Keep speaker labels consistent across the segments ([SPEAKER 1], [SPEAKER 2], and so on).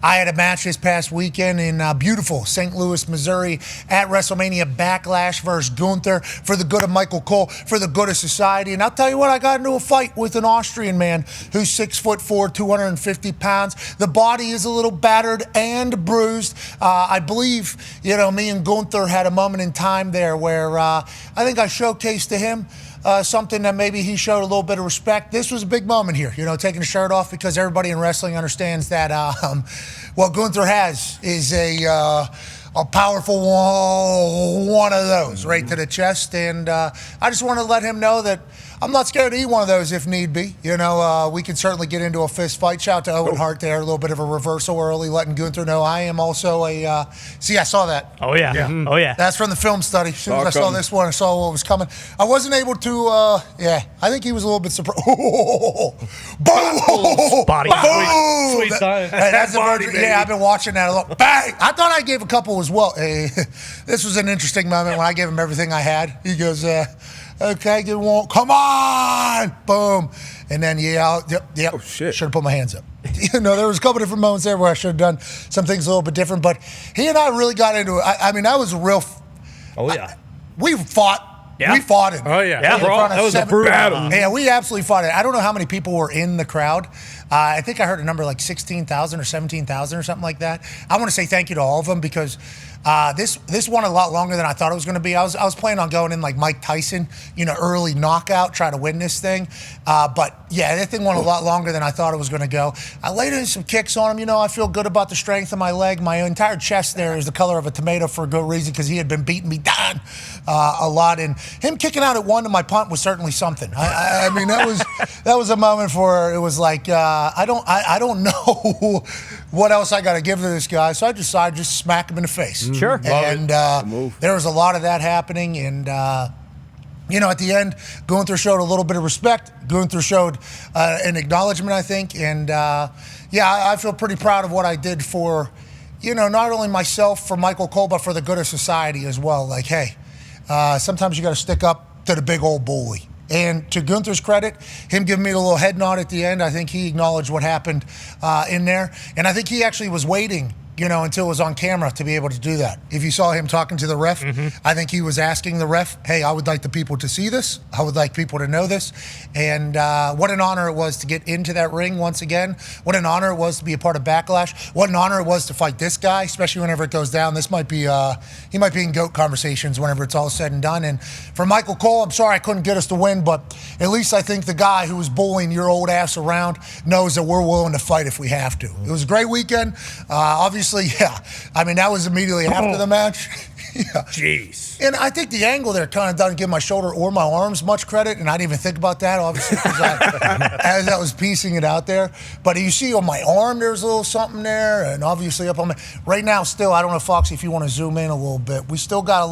[SPEAKER 1] I had a match this past weekend in beautiful St. Louis, Missouri at WrestleMania Backlash versus Gunther for the good of Michael Cole, for the good of society. And I'll tell you what, I got into a fight with an Austrian man who's 6'4", 250 pounds. The body is a little battered and bruised. I believe, me and Gunther had a moment in time there where I think I showcased to him something that maybe he showed a little bit of respect. This was a big moment here, taking the shirt off, because everybody in wrestling understands that what Gunther has is a powerful one of those right to the chest. And I just want to let him know that I'm not scared to eat one of those if need be. We can certainly get into a fist fight. Shout out to Owen Hart there. A little bit of a reversal early, letting Gunther know I am also a... See, I saw that.
[SPEAKER 2] Oh, yeah. Mm-hmm. Oh, yeah.
[SPEAKER 1] That's from the film study. As soon as I saw this one, I saw what was coming. I wasn't able to... I think he was a little bit surprised. Boom!
[SPEAKER 2] Body.
[SPEAKER 1] Boom!
[SPEAKER 3] Sweet sign.
[SPEAKER 1] That's body, I've been watching that a lot. Bang! I thought I gave a couple as well. This was an interesting moment when I gave him everything I had. He goes... Okay, give one. Come on! Boom. And then, oh, shit. Should have put my hands up. There was a couple different moments there where I should have done some things a little bit different. But he and I really got into it. I mean, that was a real...
[SPEAKER 2] Oh, yeah.
[SPEAKER 1] We fought.
[SPEAKER 2] Yeah.
[SPEAKER 1] We fought it.
[SPEAKER 3] Oh, yeah.
[SPEAKER 2] That was a brutal battle.
[SPEAKER 1] Yeah, we absolutely fought it. I don't know how many people were in the crowd. I think I heard a number like 16,000 or 17,000 or something like that. I want to say thank you to all of them, because this won a lot longer than I thought it was going to be. I was planning on going in like Mike Tyson, early knockout, try to win this thing. But yeah, that thing won a lot longer than I thought it was going to go. I laid in some kicks on him. I feel good about the strength of my leg. My entire chest there is the color of a tomato for a good reason, because he had been beating me down a lot. And him kicking out at one to my punt was certainly something. I mean, that was a moment for, it was like, I don't know what else I got to give to this guy. So I decided just smack him in the face.
[SPEAKER 2] Sure.
[SPEAKER 1] And there was a lot of that happening. And, at the end, Gunther showed a little bit of respect. Gunther showed an acknowledgement, I think. And, I feel pretty proud of what I did for, not only myself, for Michael Cole, but for the good of society as well. Like, hey, sometimes you got to stick up to the big old bully. And to Gunther's credit, him giving me a little head nod at the end, I think he acknowledged what happened in there. And I think he actually was waiting, until it was on camera to be able to do that. If you saw him talking to the ref, I think he was asking the ref, hey, I would like the people to see this. I would like people to know this. And what an honor it was to get into that ring once again. What an honor it was to be a part of Backlash. What an honor it was to fight this guy, especially whenever it goes down. This might be, he might be in GOAT conversations whenever it's all said and done. And for Michael Cole, I'm sorry I couldn't get us to win, but at least I think the guy who was bullying your old ass around knows that we're willing to fight if we have to. It was a great weekend. Obviously, yeah. I mean, that was immediately after the match. Yeah.
[SPEAKER 2] Jeez.
[SPEAKER 1] And I think the angle there kind of doesn't give my shoulder or my arms much credit, and I didn't even think about that, obviously, as I was piecing it out there. But you see on my arm, there's a little something there, and obviously up on my... Right now, still, I don't know, Foxy, if you want to zoom in a little bit. We still got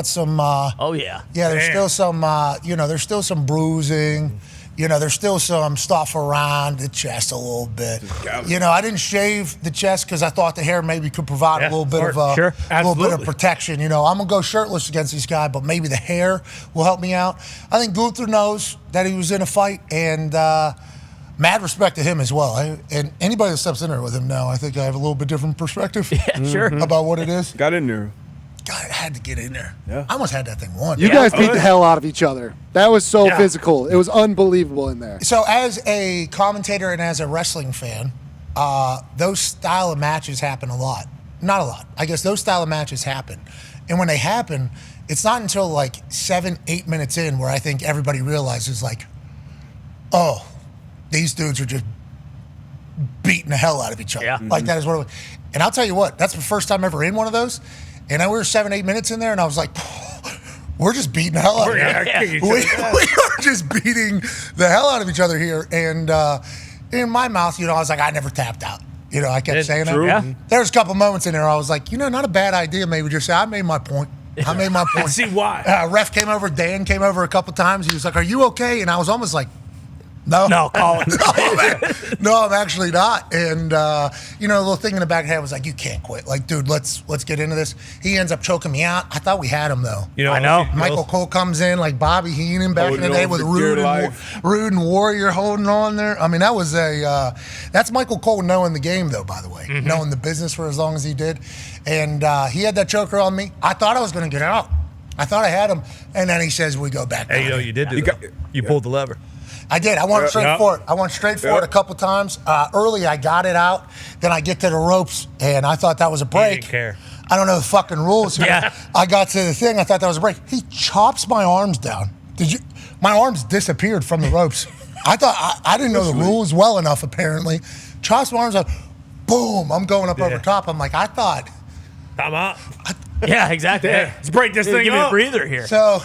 [SPEAKER 1] some...
[SPEAKER 2] Oh, yeah.
[SPEAKER 1] Yeah, there's still some, there's still some bruising. There's still some stuff around the chest a little bit. I didn't shave the chest because I thought the hair maybe could provide a little bit of a little bit of protection. I'm gonna go shirtless against this guy, but maybe the hair will help me out. I think Gunther knows that he was in a fight, and mad respect to him as well. And anybody that steps in there with him now, I think I have a little bit different perspective. About what it is.
[SPEAKER 3] Got in there.
[SPEAKER 1] God, I had to get in there. Yeah. I almost had that thing won.
[SPEAKER 4] You guys beat the hell out of each other. That was so physical. It was unbelievable in there.
[SPEAKER 1] So as a commentator and as a wrestling fan, those style of matches happen a lot. Not a lot. I guess those style of matches happen. And when they happen, it's not until like 7-8 minutes in where I think everybody realizes like, oh, these dudes are just beating the hell out of each other. Yeah. Like that is what it was. And I'll tell you what, that's the first time ever in one of those. And then we were 7-8 minutes in there, and I was like, we're just beating the hell out of each other. We are just beating the hell out of each other here. And in my mouth, I was like, I never tapped out. I kept saying that. Yeah. There was a couple moments in there I was like, not a bad idea. Maybe just say, I made my point. I made my point.
[SPEAKER 2] See why.
[SPEAKER 1] Ref came over. Dahn came over a couple times. He was like, are you okay? And I was almost like,
[SPEAKER 2] No, Colin.
[SPEAKER 1] No, man. No, I'm actually not. And a little thing in the back of the head was like, you can't quit. Like, dude, let's get into this. He ends up choking me out. I thought we had him though.
[SPEAKER 2] I know.
[SPEAKER 1] Michael Cole comes in like Bobby Heenan back in the day with Rude and Warrior holding on there. I mean, that was that's Michael Cole knowing the game though, by the way, knowing the business for as long as he did. And he had that choker on me. I thought I was going to get out. I thought I had him. And then he says, we go back.
[SPEAKER 2] Hey, you did do that. You pulled the lever.
[SPEAKER 1] I did. I went straight for it. I went straight for it a couple times. Early, I got it out. Then I get to the ropes, and I thought that was a break.
[SPEAKER 2] He didn't care.
[SPEAKER 1] I don't know the fucking rules.
[SPEAKER 2] Yeah.
[SPEAKER 1] I got to the thing. I thought that was a break. He chops my arms down. My arms disappeared from the ropes. I thought I didn't know the rules well enough. Apparently, chops my arms out. Boom! I'm going up over top. I'm like, I thought.
[SPEAKER 2] I'm out.
[SPEAKER 3] Yeah, exactly.
[SPEAKER 2] Yeah. Let's break this thing
[SPEAKER 3] Give me
[SPEAKER 2] up.
[SPEAKER 3] a breather here.
[SPEAKER 1] So.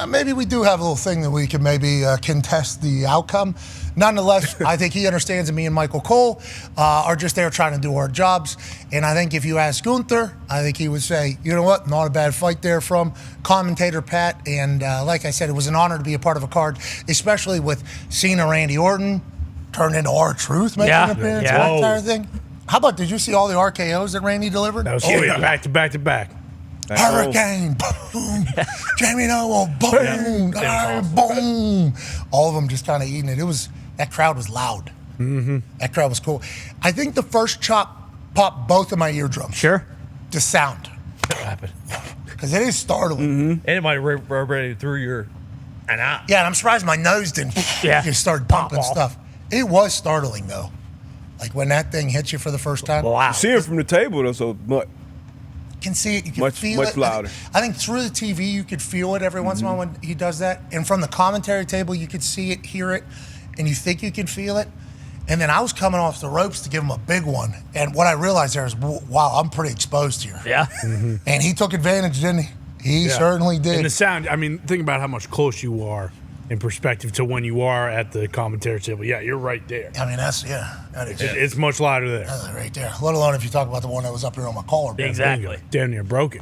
[SPEAKER 1] Maybe we do have a little thing that we can maybe contest the outcome. Nonetheless, I think he understands that me and Michael Cole are just there trying to do our jobs. And I think if you ask Gunther, I think he would say, you know what, not a bad fight there from commentator Pat. And like I said, it was an honor to be a part of a card, especially with Cena, Randy Orton, turned into R-Truth making an appearance, that entire thing. How about, did you see all the RKOs that Randy delivered?
[SPEAKER 5] That was back to back to back.
[SPEAKER 1] Hurricane, boom. Jamie Noble, boom. Boom. All of them just kind of eating it. That crowd was loud. Mm-hmm. That crowd was cool. I think the first chop popped both of my eardrums.
[SPEAKER 3] Sure.
[SPEAKER 1] The sound.
[SPEAKER 2] What happened?
[SPEAKER 1] Because it is startling.
[SPEAKER 2] Mm-hmm. And it might have reverberated through your and out.
[SPEAKER 1] Yeah, and I'm surprised my nose didn't just start pumping stuff. It was startling, though. Like when that thing hits you for the first time.
[SPEAKER 3] Wow.
[SPEAKER 5] You see it from the table, though, so much.
[SPEAKER 1] Can see it, you can feel it.
[SPEAKER 5] Much louder.
[SPEAKER 1] I think through the TV you could feel it every once in a while when he does that. And from the commentary table you could see it, hear it, and you think you could feel it. And then I was coming off the ropes to give him a big one. And what I realized there is, wow, I'm pretty exposed here.
[SPEAKER 3] Yeah.
[SPEAKER 1] And he took advantage, didn't he? He certainly did.
[SPEAKER 5] And the sound, I mean, think about how much close you are in perspective to when you are at the commentary table. Yeah, you're right there.
[SPEAKER 1] I mean, that is.
[SPEAKER 5] It's much louder there.
[SPEAKER 1] That's right there. Let alone if you talk about the one that was up here on my collarbone.
[SPEAKER 3] Exactly.
[SPEAKER 5] Damn near broken.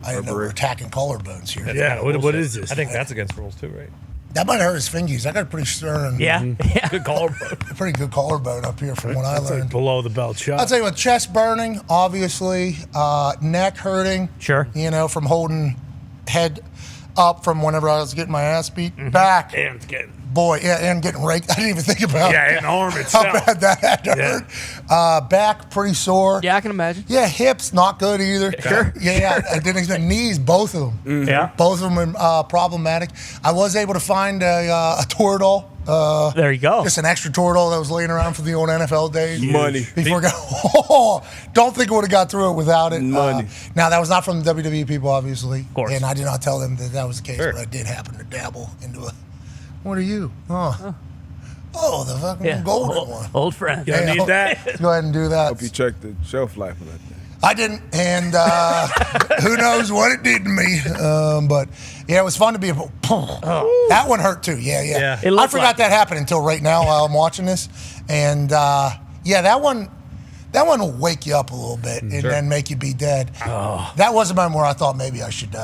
[SPEAKER 1] I didn't know we were attacking collarbones here.
[SPEAKER 5] Yeah, what is this?
[SPEAKER 2] I think that's against rules too, right?
[SPEAKER 1] That might hurt his fingies. I got a pretty stern,
[SPEAKER 2] Good collarbone.
[SPEAKER 1] pretty good collarbone up here from what I
[SPEAKER 5] That's
[SPEAKER 1] learned.
[SPEAKER 5] like below the belt shot.
[SPEAKER 1] I'll tell you what, chest burning, obviously, neck hurting.
[SPEAKER 3] Sure.
[SPEAKER 1] From holding head up from whenever I was getting my ass beat. Back.
[SPEAKER 5] And getting.
[SPEAKER 1] Boy, and getting raked. I didn't even think about
[SPEAKER 5] Yeah, and arm itself.
[SPEAKER 1] how bad that had to hurt. Back, pretty sore.
[SPEAKER 3] Yeah, I can imagine.
[SPEAKER 1] Yeah, hips, not good either.
[SPEAKER 3] Sure.
[SPEAKER 1] Yeah, I didn't expect knees, both of them.
[SPEAKER 3] Yeah.
[SPEAKER 1] Both of them problematic. I was able to find a Toradol.
[SPEAKER 3] There you go.
[SPEAKER 1] Just an extra Toradol that was laying around from the old NFL days.
[SPEAKER 5] Money.
[SPEAKER 1] Before don't think I would have got through it without it.
[SPEAKER 5] Money.
[SPEAKER 1] Now, that was not from the WWE people, obviously. Of
[SPEAKER 3] course.
[SPEAKER 1] And I did not tell them that was the case,
[SPEAKER 2] Sure.
[SPEAKER 1] but I did happen to dabble into a. What are you? Oh, the fucking golden one.
[SPEAKER 3] Old friend.
[SPEAKER 5] You don't need that.
[SPEAKER 1] Go ahead and do that.
[SPEAKER 5] Hope you checked the shelf life of that thing.
[SPEAKER 1] I didn't, and who knows what it did to me. But yeah, it was fun to be. That one hurt too. Yeah.
[SPEAKER 3] It
[SPEAKER 1] I
[SPEAKER 3] looked
[SPEAKER 1] forgot
[SPEAKER 3] like
[SPEAKER 1] that happened until right now while I'm watching this, and that one will wake you up a little bit and then make you be dead. That was a moment where I thought maybe I should.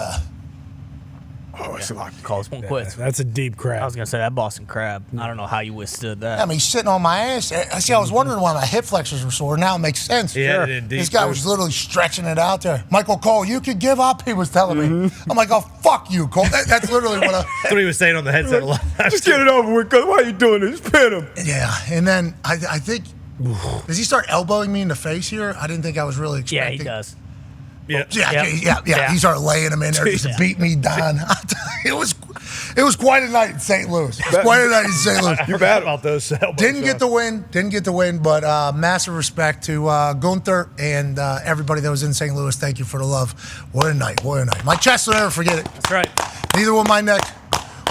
[SPEAKER 5] Oh, it's a lot.
[SPEAKER 3] Calls won't quit.
[SPEAKER 5] That's a deep crab.
[SPEAKER 3] I was going to say that Boston crab. I don't know how you withstood that.
[SPEAKER 1] I mean, he's sitting on my ass. I was wondering why my hip flexors were sore. Now it makes sense.
[SPEAKER 2] Yeah, it
[SPEAKER 1] This guy was literally stretching it out there. Michael Cole, you could give up, he was telling me. I'm like, oh, fuck you, Cole. That's literally what
[SPEAKER 2] That's what he was saying on the headset a lot.
[SPEAKER 5] Just get it over with, cuz why are you doing this? Pin him.
[SPEAKER 1] Yeah, and then I think, does he start elbowing me in the face here? I didn't think I was really
[SPEAKER 3] Yeah,
[SPEAKER 1] expecting.
[SPEAKER 3] he does.
[SPEAKER 2] Yeah.
[SPEAKER 1] Yeah. He started laying him in there, just beat me down. It was quite a night in St. Louis. It was quite a night in St. Louis.
[SPEAKER 2] You're bad about those.
[SPEAKER 1] Didn't get the win, but massive respect to Gunther and everybody that was in St. Louis. Thank you for the love. What a night. My chest will never forget it.
[SPEAKER 3] That's right.
[SPEAKER 1] Neither will my neck,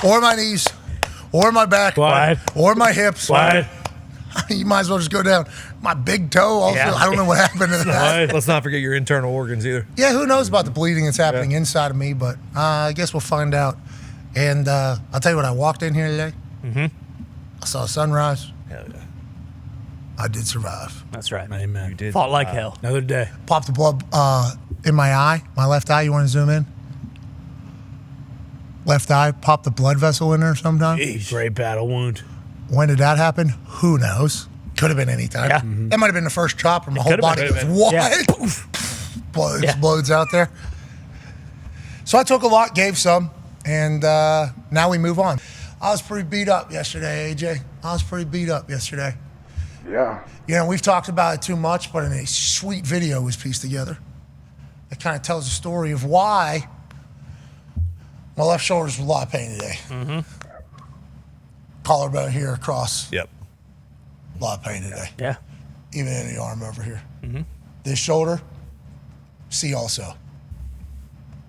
[SPEAKER 1] or my knees, or my back,
[SPEAKER 5] Wide.
[SPEAKER 1] or my hips.
[SPEAKER 5] Wide.
[SPEAKER 1] You might as well just go down. My big toe also.
[SPEAKER 3] Yeah.
[SPEAKER 1] I don't know what happened to that.
[SPEAKER 2] Let's not forget your internal organs either.
[SPEAKER 1] Yeah, who knows about the bleeding that's happening inside of me, but I guess we'll find out. And I'll tell you what, I walked in here today. I saw sunrise.
[SPEAKER 2] Hell yeah.
[SPEAKER 1] I did survive.
[SPEAKER 3] That's right.
[SPEAKER 5] Amen.
[SPEAKER 2] You did.
[SPEAKER 3] Fought like hell.
[SPEAKER 5] Another day.
[SPEAKER 1] Popped the blood in my eye, my left eye. You want to zoom in? Left eye, popped the blood vessel in there sometime.
[SPEAKER 5] Great battle wound.
[SPEAKER 1] When did that happen? Who knows? Could have been any time.
[SPEAKER 3] Yeah.
[SPEAKER 1] That might have been the first chop, and my whole
[SPEAKER 2] could've
[SPEAKER 1] body
[SPEAKER 2] been.
[SPEAKER 1] goes, what?
[SPEAKER 3] Yeah.
[SPEAKER 1] Explodes out there. So I took a lot, gave some, and now we move on. I was pretty beat up yesterday, AJ. I was pretty beat up yesterday.
[SPEAKER 6] Yeah.
[SPEAKER 1] You know, we've talked about it too much, but a sweet video was pieced together. It kind of tells the story of why my left shoulder's a lot of pain today.
[SPEAKER 3] Mm-hmm.
[SPEAKER 1] Collarbone here across.
[SPEAKER 2] Yep.
[SPEAKER 1] A lot of pain today.
[SPEAKER 3] Yeah.
[SPEAKER 1] Even in the arm over here.
[SPEAKER 3] Mm-hmm.
[SPEAKER 1] This shoulder, see also.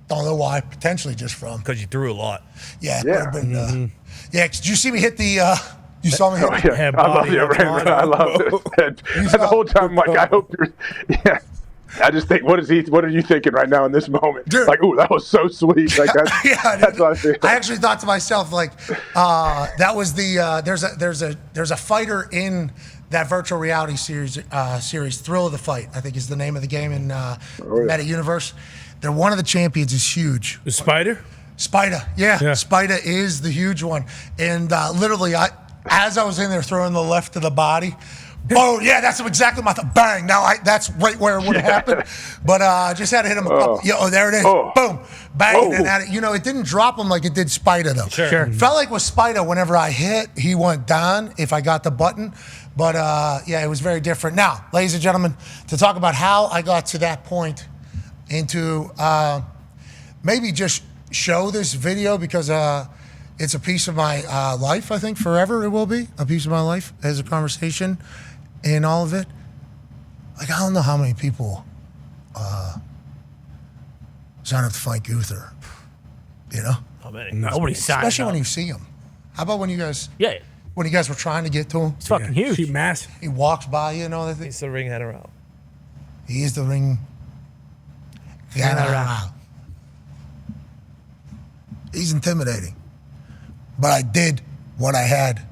[SPEAKER 1] Don't know why. Potentially just from.
[SPEAKER 2] Because you threw a lot.
[SPEAKER 1] Yeah. It
[SPEAKER 6] Yeah.
[SPEAKER 1] would have been. Yeah. Did you see me hit the? You saw me hit.
[SPEAKER 6] Oh, yeah.
[SPEAKER 5] Head
[SPEAKER 6] I love
[SPEAKER 5] body
[SPEAKER 6] the
[SPEAKER 5] up
[SPEAKER 6] overhand.
[SPEAKER 5] on
[SPEAKER 6] I love it. And the whole time, I'm like, I hope you're. Yeah. I just think, what are you thinking right now in this moment?
[SPEAKER 1] Dude.
[SPEAKER 6] Like, ooh, that was so sweet. Like that's, that's what I feel.
[SPEAKER 1] I actually thought to myself, like, that was the there's a fighter in that virtual reality series, Thrill of the Fight, I think is the name of the game in Meta Universe. They're one of the champions is huge.
[SPEAKER 5] The spider?
[SPEAKER 1] Spida, yeah. Spida is the huge one. And literally, as I was in there throwing the left to the body, oh, yeah, that's exactly my thought. Bang. Now, that's right where it would have happened. But I just had to hit him a couple. Oh, there it is.
[SPEAKER 6] Oh.
[SPEAKER 1] Boom. Bang.
[SPEAKER 6] Oh.
[SPEAKER 1] And it didn't drop him like it did Spida, though.
[SPEAKER 3] Sure.
[SPEAKER 1] Felt like with Spida, whenever I hit, he went down if I got the button. But, yeah, it was very different. Now, ladies and gentlemen, to talk about how I got to that point into maybe just show this video because it's a piece of my life, I think, forever it will be. A piece of my life as a conversation in all of it. Like, I don't know how many people sign up to fight Gunther, you know?
[SPEAKER 2] How many?
[SPEAKER 3] Nobody signed
[SPEAKER 1] Especially
[SPEAKER 3] up.
[SPEAKER 1] when you see him. How about when you guys
[SPEAKER 3] Yeah.
[SPEAKER 1] were trying to get to him?
[SPEAKER 3] It's fucking huge.
[SPEAKER 5] She massive.
[SPEAKER 1] He walks by you and all that thing.
[SPEAKER 2] He's the ring general.
[SPEAKER 1] He is the ring general. He's intimidating. But I did what I had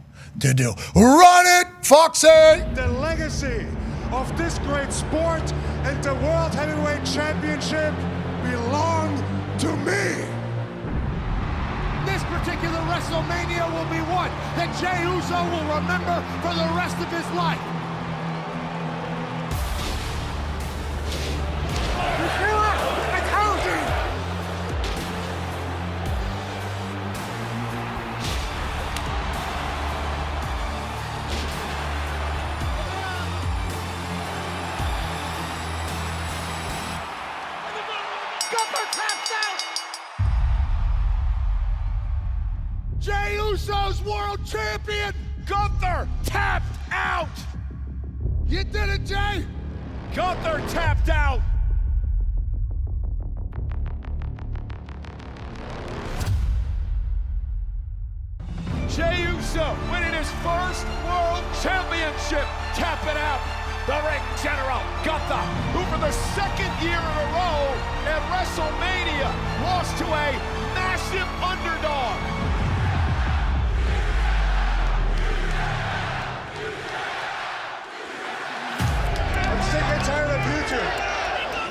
[SPEAKER 1] to do. Run it, Foxy!
[SPEAKER 7] The legacy of this great sport and the World Heavyweight Championship belong to me.
[SPEAKER 8] This particular WrestleMania will be one that Jey Uso will remember for the rest of his life. You feel it? It's hurting! Gunther taps out! Jey Uso's world champion! Gunther tapped out! You did it, Jey! Gunther tapped out! Jey Uso winning his first world championship! Tap it out! The ring general, Gunther, who for the second year in a row at WrestleMania lost to a massive underdog.
[SPEAKER 7] I'm sick and tired of YouTube.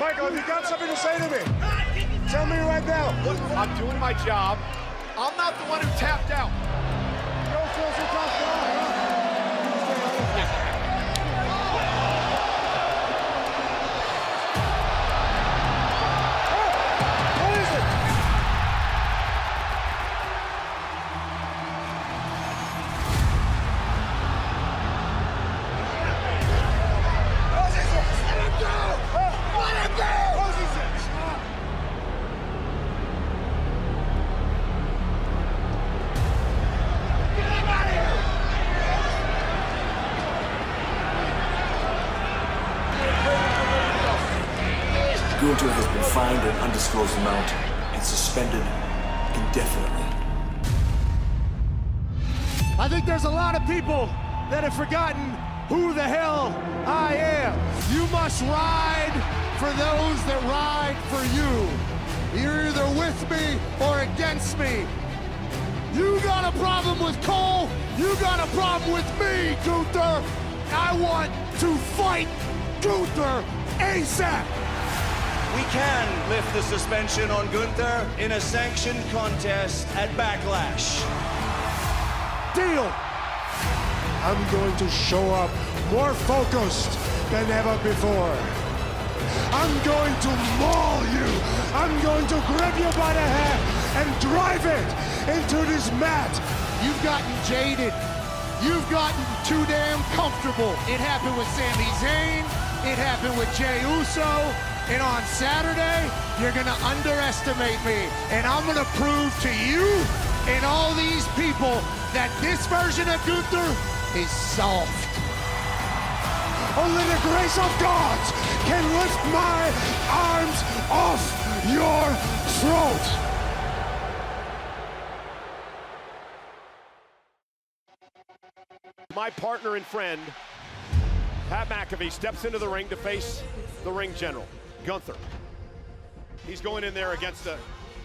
[SPEAKER 7] Michael, if you got something to say to me, tell me right now.
[SPEAKER 8] Look, I'm doing my job. I'm not the one who tapped out.
[SPEAKER 7] Go close your top. What is it?
[SPEAKER 9] Gunther has been fined an undisclosed amount and suspended indefinitely.
[SPEAKER 8] I think there's a lot of people that have forgotten who the hell I am. You must ride for those that ride for you. You're either with me or against me. You got a problem with Cole, you got a problem with me, Gunther. I want to fight Gunther ASAP.
[SPEAKER 10] We can lift the suspension on Gunther in a sanctioned contest at Backlash.
[SPEAKER 8] Deal.
[SPEAKER 7] I'm going to show up more focused than ever before. I'm going to maul you. I'm going to grab you by the hair and drive it into this mat.
[SPEAKER 8] You've gotten jaded. You've gotten too damn comfortable. It happened with Sami Zayn. It happened with Jey Uso. And on Saturday, you're going to underestimate me. And I'm going to prove to you and all these people that this version of Gunther is soft.
[SPEAKER 7] Only the grace of God can lift my arms off your throat.
[SPEAKER 11] My partner and friend, Pat McAfee, steps into the ring to face the ring general, Gunther. He's going in there against a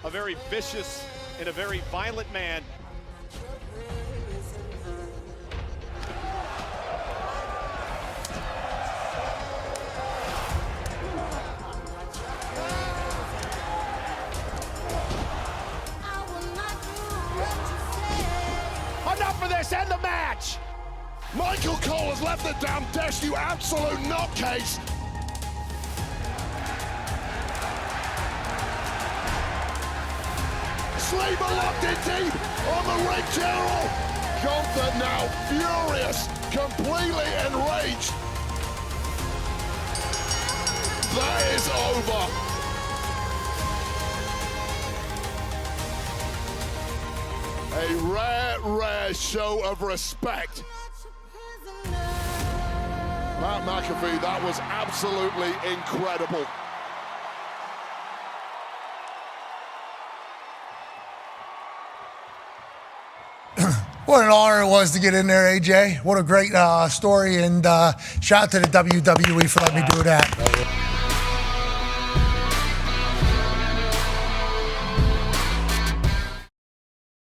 [SPEAKER 11] very vicious and a very violent man.
[SPEAKER 8] Enough of this, end the match!
[SPEAKER 12] Michael Cole has left the damn desk, you absolute nutcase! Sleeper locked in deep on the ring general! Gunther now furious, completely enraged. That is over. A rare, rare show of respect. Pat McAfee, that was absolutely incredible.
[SPEAKER 1] What an honor it was to get in there, AJ. What a great story, and shout out to the WWE for letting me do that.